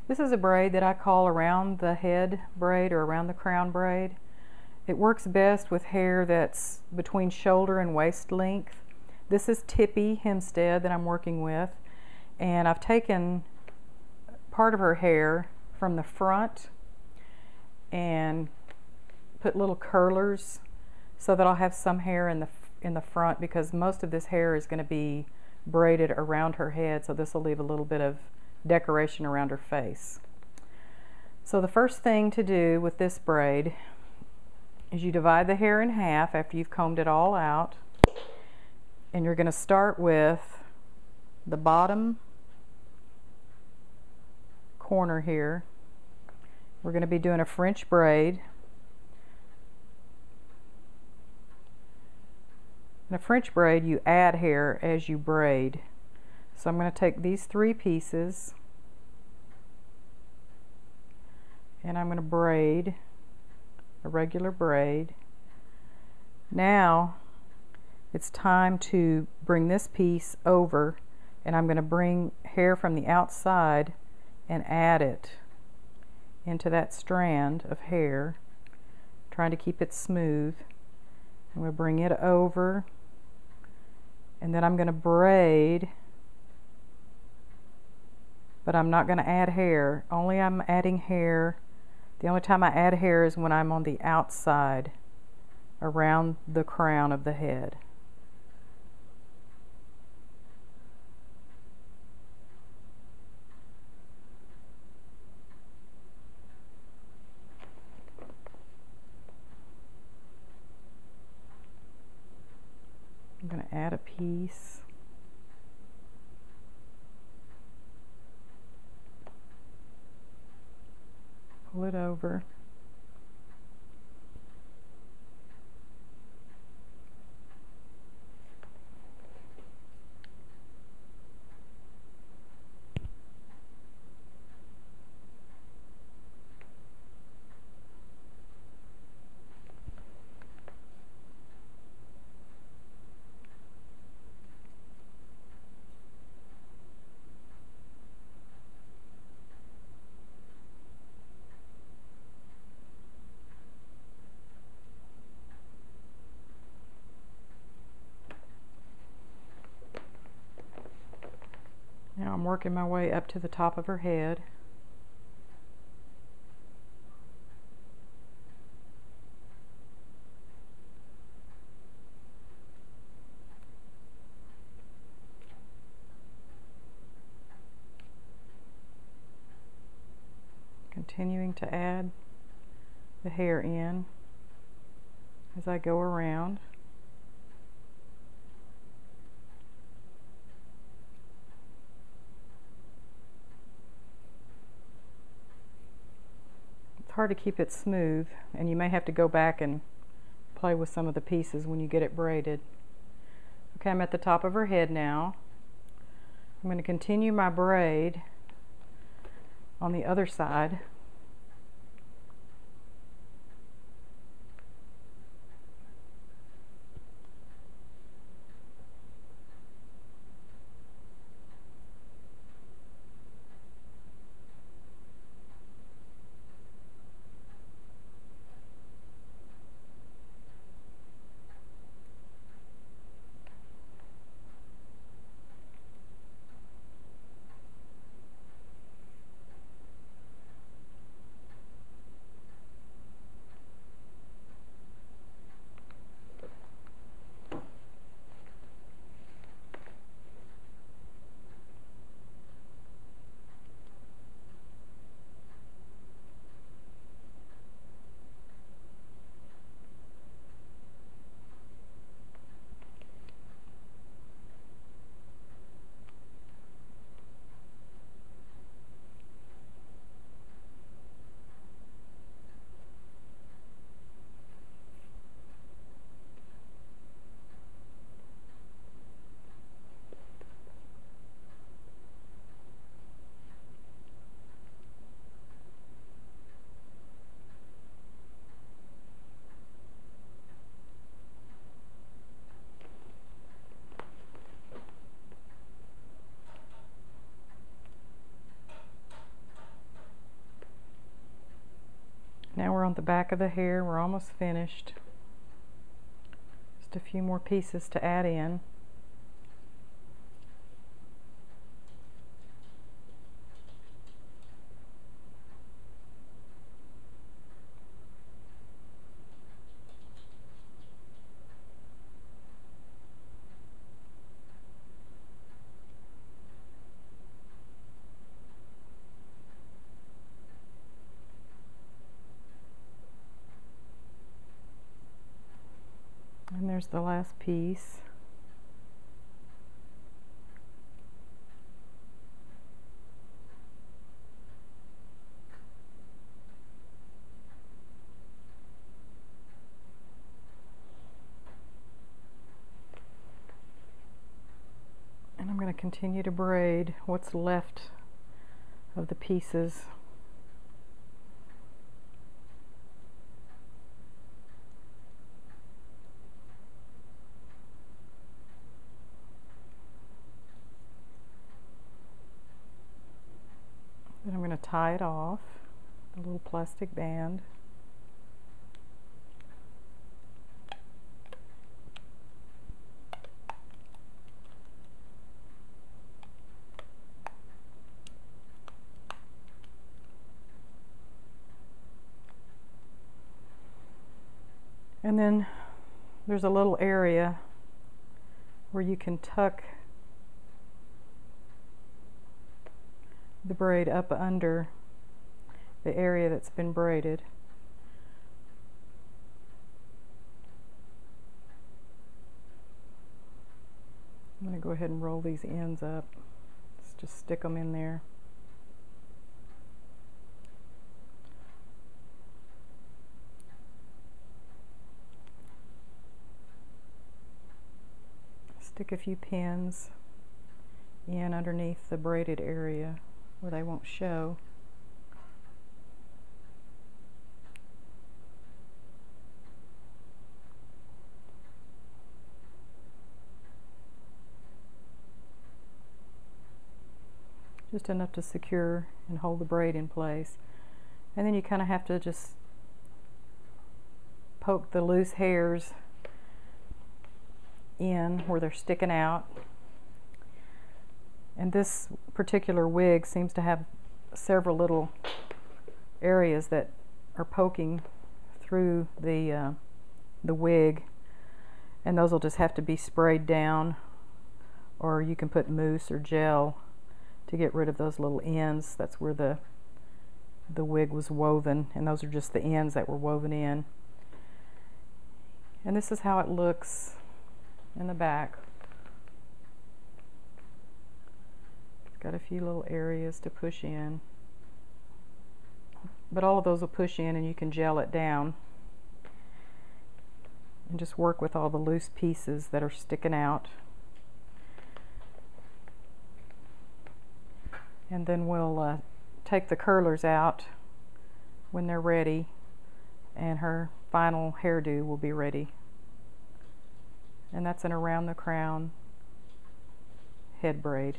This is a braid that I call around the head braid or around the crown braid. It works best with hair that's between shoulder and waist length. This is Annette Himstedt that I'm working with, and I've taken part of her hair from the front and put little curlers so that I'll have some hair in the front, because most of this hair is going to be braided around her head, so this will leave a little bit of decoration around her face. So the first thing to do with this braid is you divide the hair in half after you've combed it all out, and you're going to start with the bottom corner here. We're going to be doing a French braid. In a French braid, you add hair as you braid. So I'm going to take these 3 pieces and I'm going to braid a regular braid. Now it's time to bring this piece over, and I'm going to bring hair from the outside and add it into that strand of hair, trying to keep it smooth. I'm going to bring it over, and then I'm going to braid, but I'm not going to add hair. I'm adding hair. The only time I add hair is when I'm on the outside around the crown of the head. I'm going to add a piece. Pull it over. Now I'm working my way up to the top of her head. Continuing to add the hair in as I go around. Hard to keep it smooth, and you may have to go back and play with some of the pieces when you get it braided. Okay, I'm at the top of her head now. I'm going to continue my braid on the other side. Now we're on the back of the hair. We're almost finished. Just a few more pieces to add in. And there's the last piece. And I'm going to continue to braid what's left of the pieces. Then I'm going to tie it off, a little plastic band. And then there's a little area where you can tuck the braid up under the area that's been braided. I'm going to go ahead and roll these ends up. Let's just stick them in there. Stick a few pins in underneath the braided area where they won't show. Just enough to secure and hold the braid in place. And then you kind of have to just poke the loose hairs in where they're sticking out. And this particular wig seems to have several little areas that are poking through the wig, and those will just have to be sprayed down, or you can put mousse or gel to get rid of those little ends. That's where the wig was woven, and those are just the ends that were woven in. And this is how it looks in the back. It's got a few little areas to push in, but all of those will push in and you can gel it down and just work with all the loose pieces that are sticking out. And then we'll take the curlers out when they're ready, and her final hairdo will be ready. And that's an around the crown head braid.